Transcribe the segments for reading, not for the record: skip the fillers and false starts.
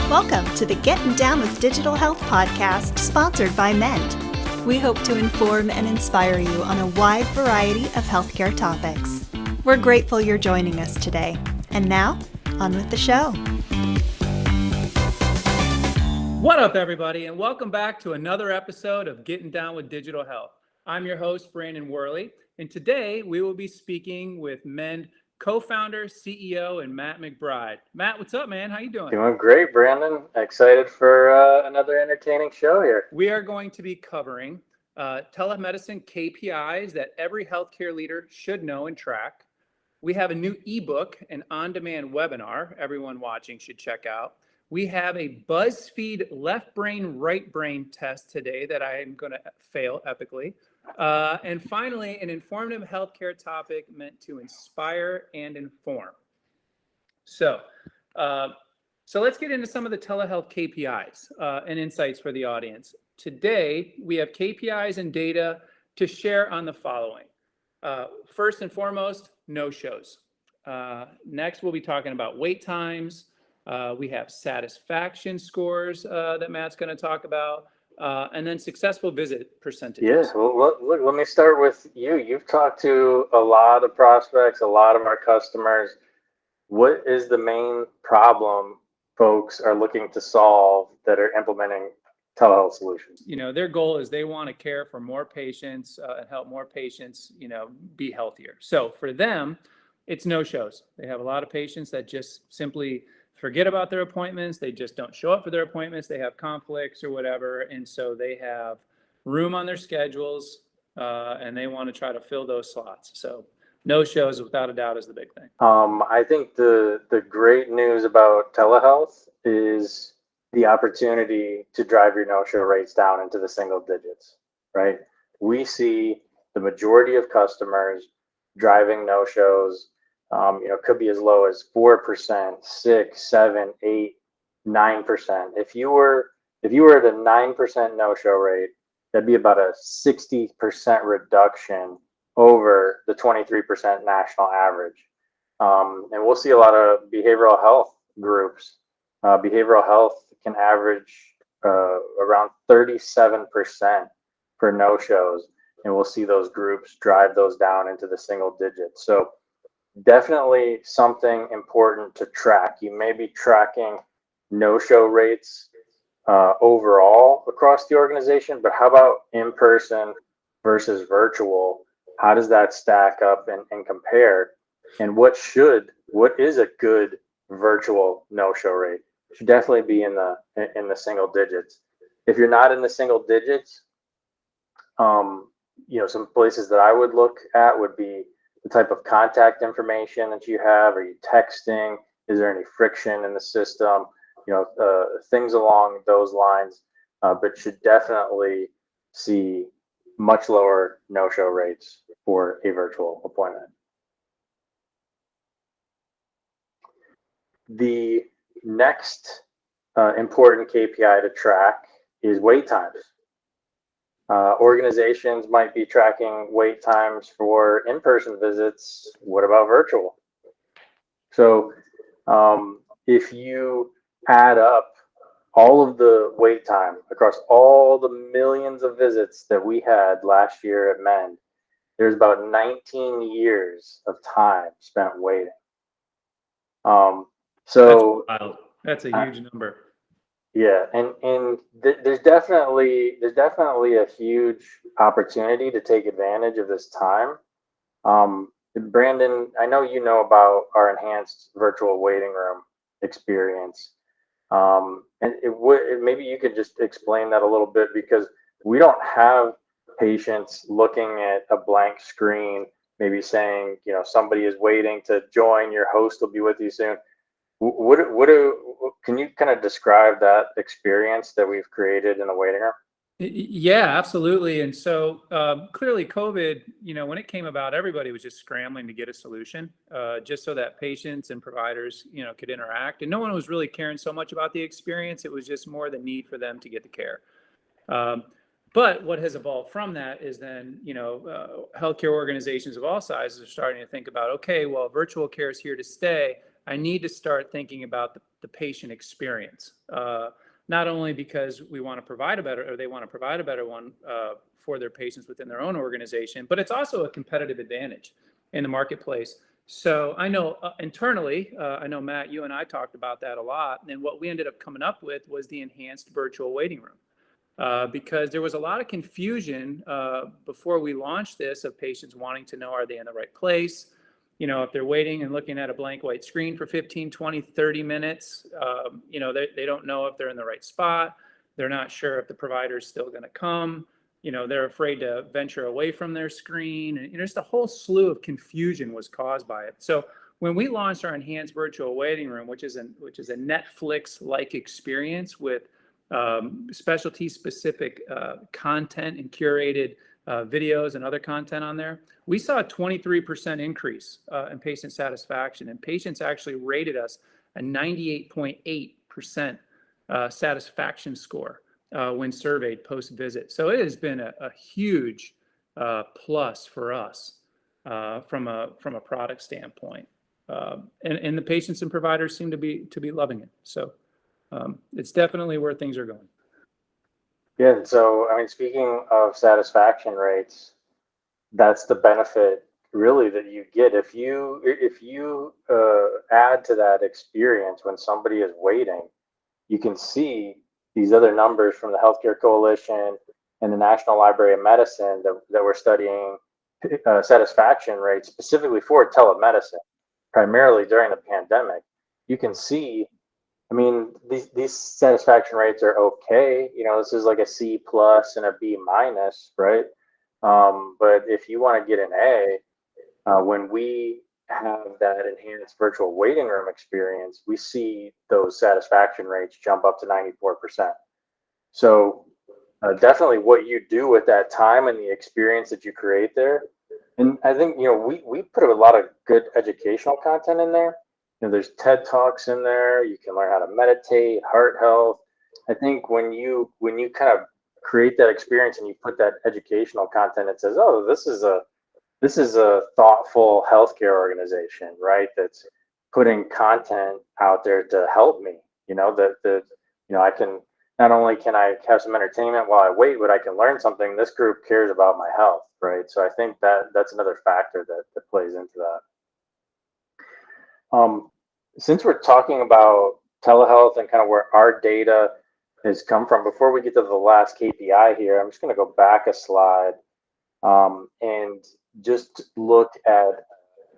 Welcome to the Getting Down with Digital Health podcast, sponsored by Mend. We hope to inform and inspire you on a wide variety of healthcare topics. We're grateful you're joining us today. And now, on with the show. What up, everybody, and welcome back to another episode of Getting Down with Digital Health. I'm your host, Brandon Worley, and today we will be speaking with Mend co-founder, CEO, and Matt McBride. Matt, what's up, man? How you doing? Doing great, Brandon. Excited for another entertaining show here. We are going to be covering telemedicine KPIs that every healthcare leader should know and track. We have a new ebook, an on-demand webinar everyone watching should check out. We have a BuzzFeed left brain, right brain test today that I am going to fail epically. And finally, an informative healthcare topic meant to inspire and inform. So let's get into some of the telehealth KPIs and insights for the audience. Today, we have KPIs and data to share on the following. First and foremost, no-shows. Next, we'll be talking about wait times. We have satisfaction scores that Matt's going to talk about. And then successful visit percentages. Yeah, well, look, let me start with you. You've talked to a lot of prospects, a lot of our customers. What is the main problem folks are looking to solve that are implementing telehealth solutions? You know, their goal is they want to care for more patients and help more patients, be healthier. So for them, it's no-shows. They have a lot of patients that just simply forget about their appointments. They just don't show up for their appointments. They have conflicts or whatever. And so they have room on their schedules and they want to try to fill those slots. So no shows, without a doubt, is the big thing. I think the great news about telehealth is the opportunity to drive your no-show rates down into the single digits, right? We see the majority of customers driving no-shows could be as low as 4%, 6, 7, 8, 9%. If you were at a 9% no-show rate, that'd be about a 60% reduction over the 23% national average. And we'll see a lot of behavioral health groups. Behavioral health can average around 37% for no-shows, and we'll see those groups drive those down into the single digits. So definitely something important to track. You may be tracking no-show rates overall across the organization, but how about in-person versus virtual? How does that stack up and compare? And what is a good virtual no-show rate? It should definitely be in the single digits. If you're not in the single digits, some places that I would look at would be the type of contact information that you have. Are you texting? Is there any friction in the system? Things along those lines, but should definitely see much lower no-show rates for a virtual appointment. The next important KPI to track is wait times. Organizations might be tracking wait times for in-person visits. What about virtual? So if you add up all of the wait time across all the millions of visits that we had last year at Mend, there's about 19 years of time spent waiting. That's a huge number. Yeah, and there's definitely a huge opportunity to take advantage of this time. Brandon, I know you know about our enhanced virtual waiting room experience, and maybe you could just explain that a little bit, because we don't have patients looking at a blank screen, maybe saying, somebody is waiting to join, your host will be with you soon. Can you kind of describe that experience that we've created in the waiting room? Yeah, absolutely. And so clearly COVID, when it came about, everybody was just scrambling to get a solution just so that patients and providers, could interact. And no one was really caring so much about the experience. It was just more the need for them to get the care. But what has evolved from that is then, healthcare organizations of all sizes are starting to think about, okay, well, virtual care is here to stay. I need to start thinking about the patient experience, not only because we want to provide a better, or they want to provide a better one for their patients within their own organization, but it's also a competitive advantage in the marketplace. So I know internally, I know, Matt, you and I talked about that a lot. And what we ended up coming up with was the enhanced virtual waiting room. Because there was a lot of confusion before we launched this of patients wanting to know, are they in the right place? If they're waiting and looking at a blank white screen for 15, 20, 30 minutes, they don't know if they're in the right spot. They're not sure if the provider is still going to come. They're afraid to venture away from their screen. And just a whole slew of confusion was caused by it. So when we launched our enhanced virtual waiting room, which is a Netflix-like experience with specialty specific content and curated videos and other content on there, we saw a 23% increase in patient satisfaction, and patients actually rated us a 98.8% satisfaction score when surveyed post-visit. So it has been a huge plus for us from a product standpoint, and the patients and providers seem to be loving it. So it's definitely where things are going. Yeah. And so, I mean, speaking of satisfaction rates, that's the benefit really that you get if you add to that experience when somebody is waiting. You can see these other numbers from the Healthcare Coalition and the National Library of Medicine that we're studying satisfaction rates specifically for telemedicine, primarily during the pandemic. You can see, I mean, these satisfaction rates are okay. This is like a C plus and a B minus, right? But if you want to get an A, when we have that enhanced virtual waiting room experience, we see those satisfaction rates jump up to 94%. So definitely what you do with that time and the experience that you create there. And I think, we put a lot of good educational content in there. There's TED Talks in there. You can learn how to meditate, heart health. I think when you kind of create that experience and you put that educational content, it says, oh, this is a thoughtful healthcare organization, right? That's putting content out there to help me. I can not only can I have some entertainment while I wait, but I can learn something. This group cares about my health, right? So I think that's another factor that plays into that. Since we're talking about telehealth and kind of where our data has come from, before we get to the last KPI here, I'm just going to go back a slide and just look at a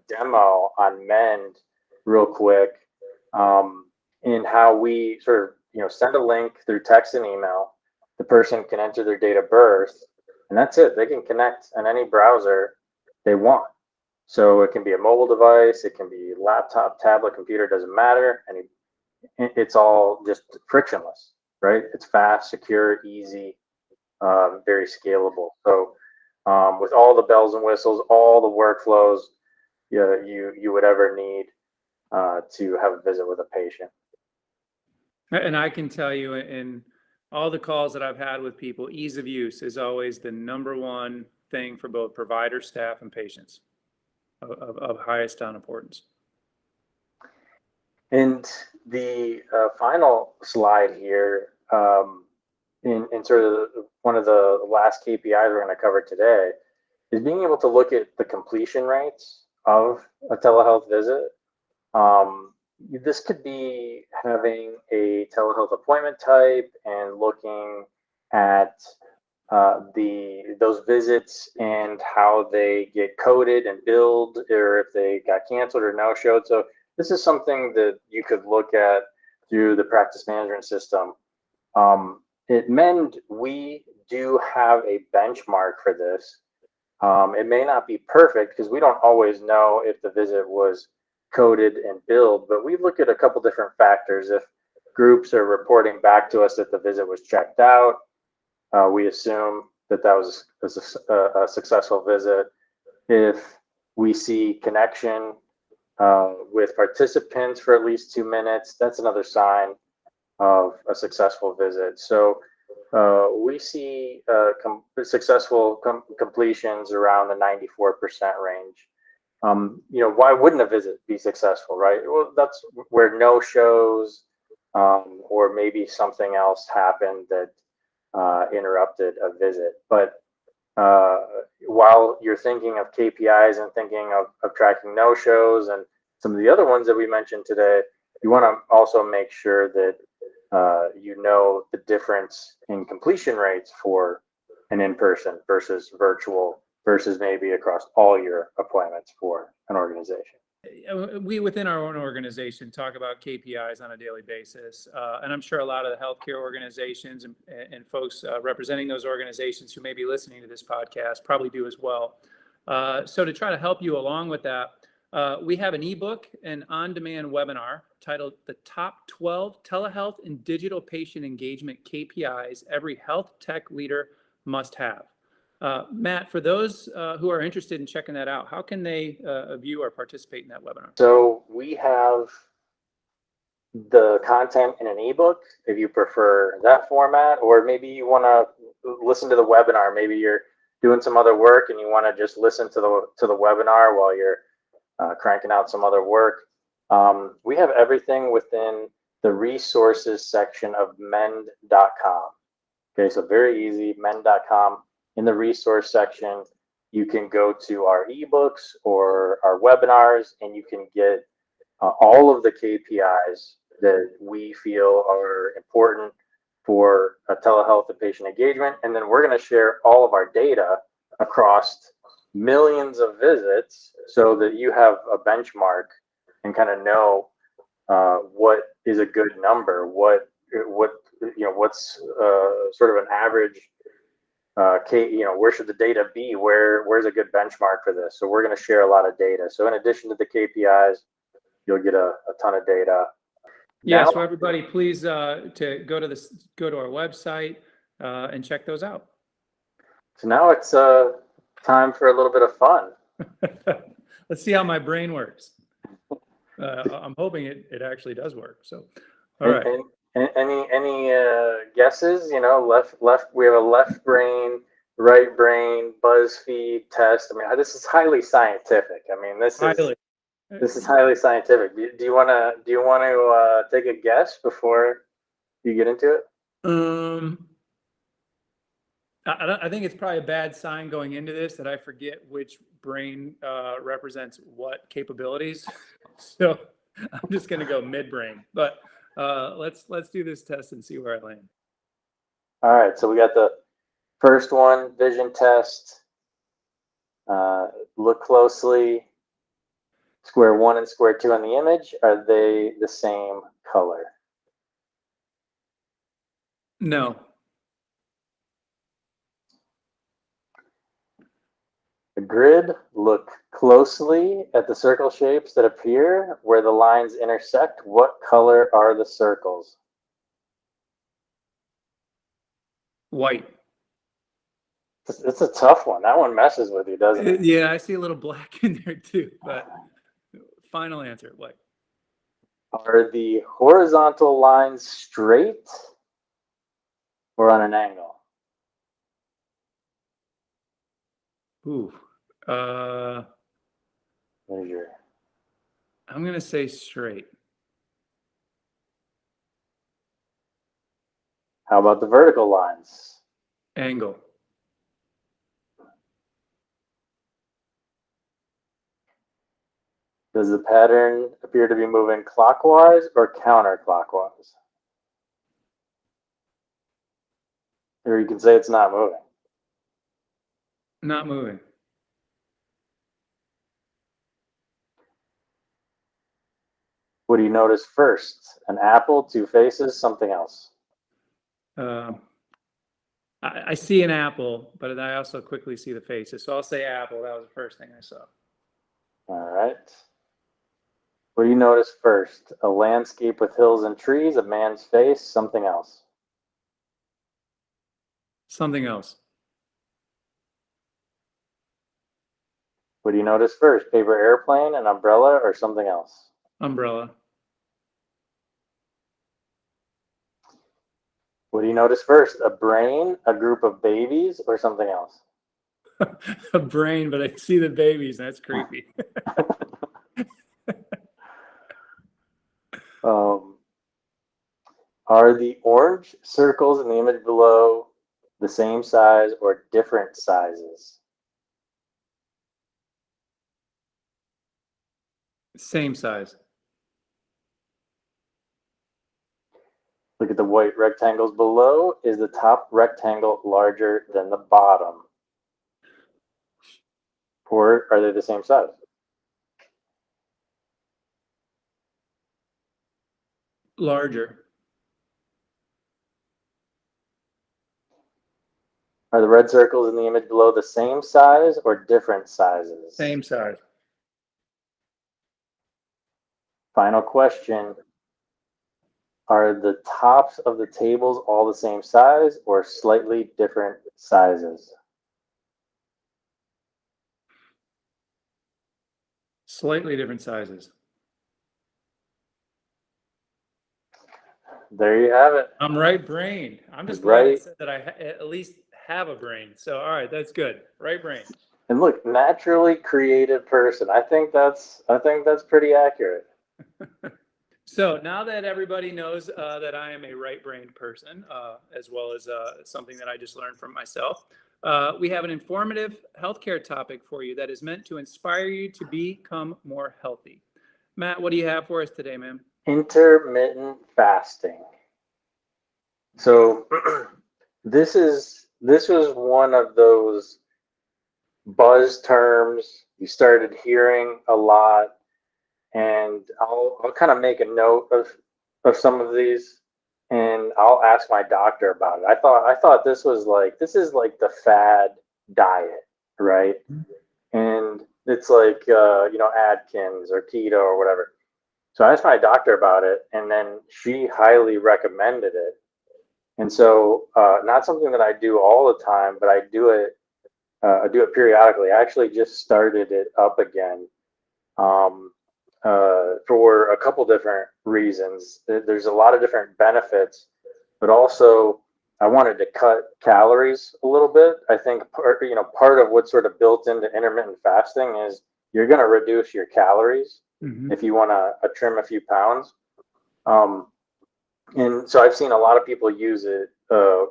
demo on Mend real quick, in how we sort of send a link through text and email. The person can enter their date of birth, and that's it. They can connect on any browser they want. So it can be a mobile device, it can be laptop, tablet, computer, doesn't matter. And it's all just frictionless, right? It's fast, secure, easy, very scalable. So with all the bells and whistles, all the workflows you would ever need to have a visit with a patient. And I can tell you, in all the calls that I've had with people, ease of use is always the number one thing for both provider, staff, and patients of highest on importance. And the final slide here, in sort of one of the last KPIs we're going to cover today, is being able to look at the completion rates of a telehealth visit. This could be having a telehealth appointment type and looking at those visits and how they get coded and billed, or if they got canceled or no-showed. So this is something that you could look at through the practice management system. At Mend, we do have a benchmark for this. It may not be perfect because we don't always know if the visit was coded and billed, but we look at a couple different factors. If groups are reporting back to us that the visit was checked out, we assume that was a successful visit. If we see connection with participants for at least 2 minutes, that's another sign of a successful visit. So we see successful completions around the 94% range. Why wouldn't a visit be successful, right? Well, that's where no shows or maybe something else happened that interrupted a visit. But while you're thinking of KPIs and thinking of tracking no shows and some of the other ones that we mentioned today, you want to also make sure that the difference in completion rates for an in-person versus virtual versus maybe across all your appointments for an organization. We within our own organization talk about KPIs on a daily basis, and I'm sure a lot of the healthcare organizations and folks representing those organizations who may be listening to this podcast probably do as well. So to try to help you along with that, we have an ebook and on-demand webinar titled The Top 12 Telehealth and Digital Patient Engagement KPIs Every Health Tech Leader Must Have. Matt, for those who are interested in checking that out, how can they view or participate in that webinar? So we have the content in an ebook if you prefer that format, or maybe you want to listen to the webinar. Maybe you're doing some other work and you want to just listen to the webinar while you're cranking out some other work. We have everything within the resources section of mend.com. Okay, so very easy, mend.com. In the resource section, you can go to our ebooks or our webinars, and you can get all of the KPIs that we feel are important for telehealth and patient engagement. And then we're going to share all of our data across millions of visits so that you have a benchmark and kind of know what is a good number, what's sort of an average. Where should the data be? Where's a good benchmark for this? So we're going to share a lot of data. So in addition to the KPIs, you'll get a ton of data. Yeah. So everybody, please to go to our website and check those out. So now it's time for a little bit of fun. Let's see how my brain works. I'm hoping it actually does work. So, all right. Any guesses? Left. We have a left brain, right brain, BuzzFeed test. I mean, this is highly scientific. I mean, this is highly scientific. Do you want to take a guess before you get into it? I think it's probably a bad sign going into this that I forget which brain represents what capabilities. So I'm just going to go midbrain. But let's do this test and see where I land. All right. So we got the first one, vision test. Look closely. Square 1 and square 2 on the image, are they the same color? No. The grid, look closely at the circle shapes that appear where the lines intersect. What color are the circles? White. It's a tough one. That one messes with you, doesn't it? Yeah, I see a little black in there too, but final answer, white. Are the horizontal lines straight or on an angle? Ooh. Measure. I'm going to say straight. How about the vertical lines? Angle. Does the pattern appear to be moving clockwise or counterclockwise? Or you can say it's not moving. Not moving. What do you notice first? An apple, two faces, something else? I see an apple, but I also quickly see the faces. So I'll say apple. That was the first thing I saw. All right. What do you notice first? A landscape with hills and trees, a man's face, something else? Something else. What do you notice first? Paper airplane, an umbrella, or something else? Umbrella. What do you notice first? A brain, a group of babies, or something else? A brain, but I see the babies, and that's creepy. Are the orange circles in the image below the same size or different sizes? Same size. Look at the white rectangles below. Is the top rectangle larger than the bottom? Or are they the same size? Larger. Are the red circles in the image below the same size or different sizes? Same size. Final question. Are the tops of the tables all the same size or slightly different sizes? Slightly different sizes. There you have it. I'm right brain. I'm just glad Right. it said that I at least have a brain. So, all right, that's good. Right brain. And look, naturally created person. I think that's pretty accurate. So now that everybody knows that I am a right-brained person, as well as something that I just learned from myself, we have an informative healthcare topic for you that is meant to inspire you to become more healthy. Matt, what do you have for us today, man? Intermittent fasting. So this was one of those buzz terms you started hearing a lot, and I'll kind of make a note of some of these, and I'll ask my doctor about it. I thought this is like the fad diet, right? And it's like Atkins or keto or whatever. So I asked my doctor about it, and then she highly recommended it. And so, not something that I do all the time, but I do it. I do it periodically. I actually just started it up again for a couple different reasons. There's a lot of different benefits, but also I wanted to cut calories a little bit. I think part of what's sort of built into intermittent fasting is you're going to reduce your calories if you want to trim a few pounds. And so I've seen a lot of people use it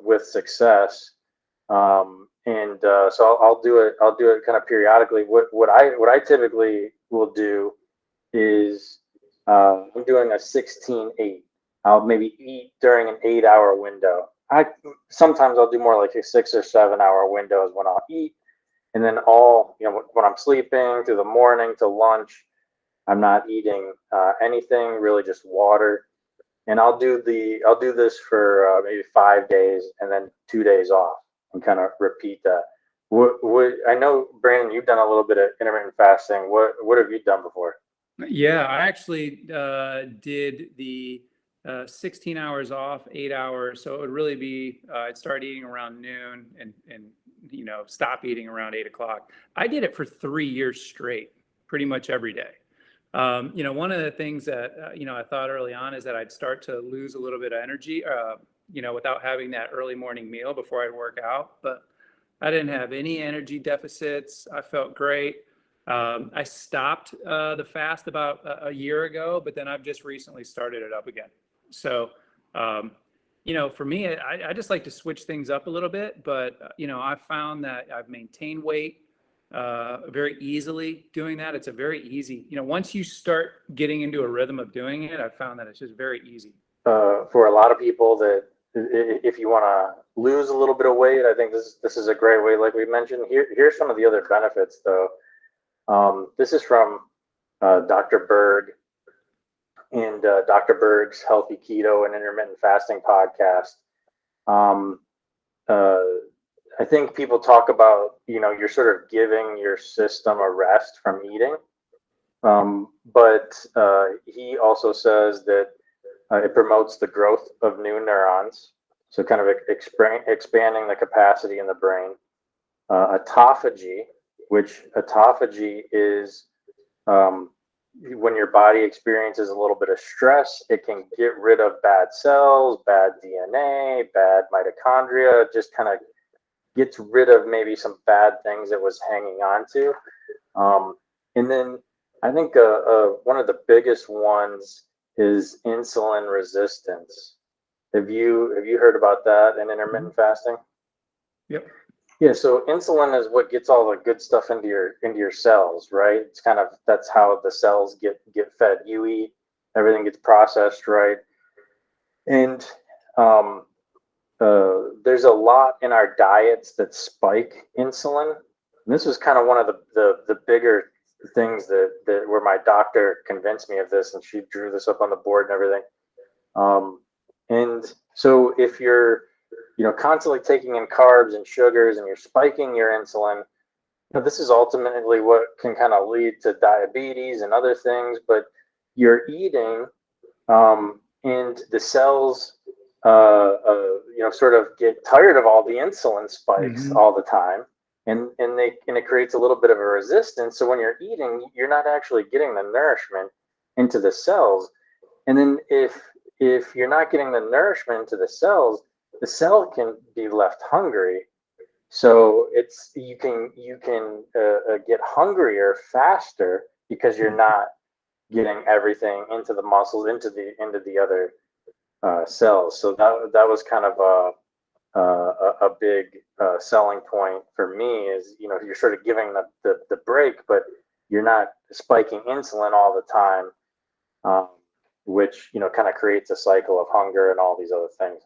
with success. So I'll do it. I'll do it kind of periodically. What I typically will do is I'm doing a 16-8. I'll maybe eat during an 8-hour window. Sometimes I'll do more like a 6 or 7-hour windows when I'll eat, and then when I'm sleeping through the morning to lunch, I'm not eating anything, really just water. And I'll do this for maybe 5 days and then 2 days off and kind of repeat that. I know, Brandon, you've done a little bit of intermittent fasting. What have you done before? Yeah, I actually did the 16 hours off, 8 hours. So it would really be I'd start eating around noon and stop eating around 8 o'clock. I did it for 3 years straight, pretty much every day. One of the things that I thought early on is that I'd start to lose a little bit of energy, without having that early morning meal before I'd work out. But I didn't have any energy deficits. I felt great. I stopped the fast about a year ago, but then I've just recently started it up again. So, for me, I just like to switch things up a little bit. But, I've found that I've maintained weight very easily doing that. It's a very easy, once you start getting into a rhythm of doing it, I've found that it's just very easy. For a lot of people, that if you want to lose a little bit of weight, I think this is a great way. Like we mentioned, here's some of the other benefits, though. This is from Dr. Berg and Dr. Berg's Healthy Keto and Intermittent Fasting podcast. I think people talk about, you're sort of giving your system a rest from eating. But he also says that it promotes the growth of new neurons. So kind of expanding the capacity in the brain. Autophagy, which autophagy is when your body experiences a little bit of stress, it can get rid of bad cells, bad DNA, bad mitochondria, just kind of gets rid of maybe some bad things it was hanging on to. And then I think one of the biggest ones is insulin resistance. Have you heard about that in intermittent fasting? Yep. Yeah, so insulin is what gets all the good stuff into your cells, right? It's kind of, that's how the cells get fed. You eat, everything gets processed, right? And there's a lot in our diets that spike insulin. And this was kind of one of the bigger things that where my doctor convinced me of this, and she drew this up on the board and everything. And so if you're constantly taking in carbs and sugars and you're spiking your insulin, this is ultimately what can kind of lead to diabetes and other things. But you're eating, and the cells, sort of get tired of all the insulin spikes all the time, and it creates a little bit of a resistance. So when you're eating, you're not actually getting the nourishment into the cells. And then if you're not getting the nourishment into the cells, the cell can be left hungry. So you can get hungrier faster because you're not getting everything into the muscles, into the other cells. So that was kind of a big selling point for me, is you're sort of giving the break, but you're not spiking insulin all the time, which kind of creates a cycle of hunger and all these other things.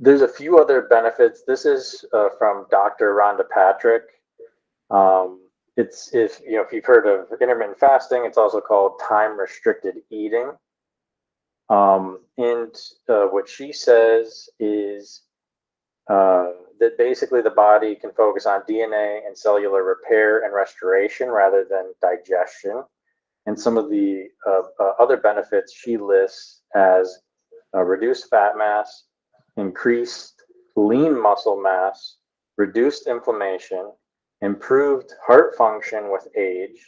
There's a few other benefits. This is from Dr. Rhonda Patrick. If you've heard of intermittent fasting, it's also called time restricted eating. And what she says is that basically the body can focus on DNA and cellular repair and restoration rather than digestion. And some of the other benefits she lists as reduced fat mass, increased lean muscle mass, reduced inflammation, improved heart function with age,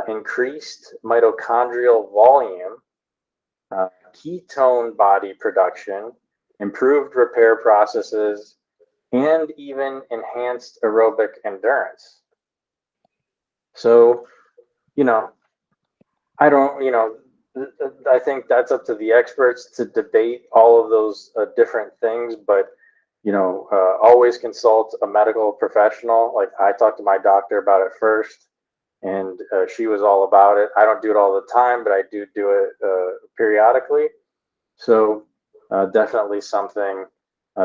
increased mitochondrial volume, ketone body production, improved repair processes, and even enhanced aerobic endurance. So, I think that's up to the experts to debate all of those different things, but always consult a medical professional. Like, I talked to my doctor about it first, and she was all about it. I don't do it all the time, but I do it periodically. So definitely something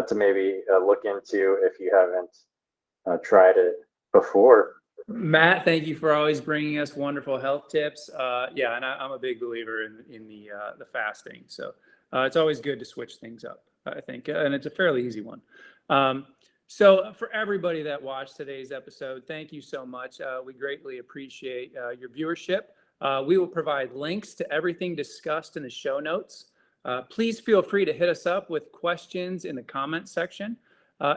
to maybe look into if you haven't tried it before. Matt, thank you for always bringing us wonderful health tips. And I'm a big believer in the fasting. So it's always good to switch things up, I think, and it's a fairly easy one. So for everybody that watched today's episode, thank you so much. We greatly appreciate your viewership. We will provide links to everything discussed in the show notes. Please feel free to hit us up with questions in the comment section.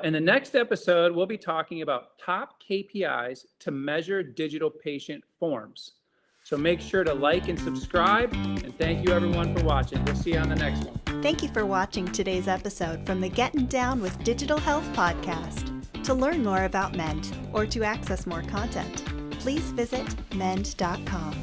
In the next episode, we'll be talking about top KPIs to measure digital patient forms. So make sure to like and subscribe, and thank you everyone for watching. We'll see you on the next one. Thank you for watching today's episode from the Getting Down with Digital Health podcast. To learn more about Mend or to access more content, please visit mend.com.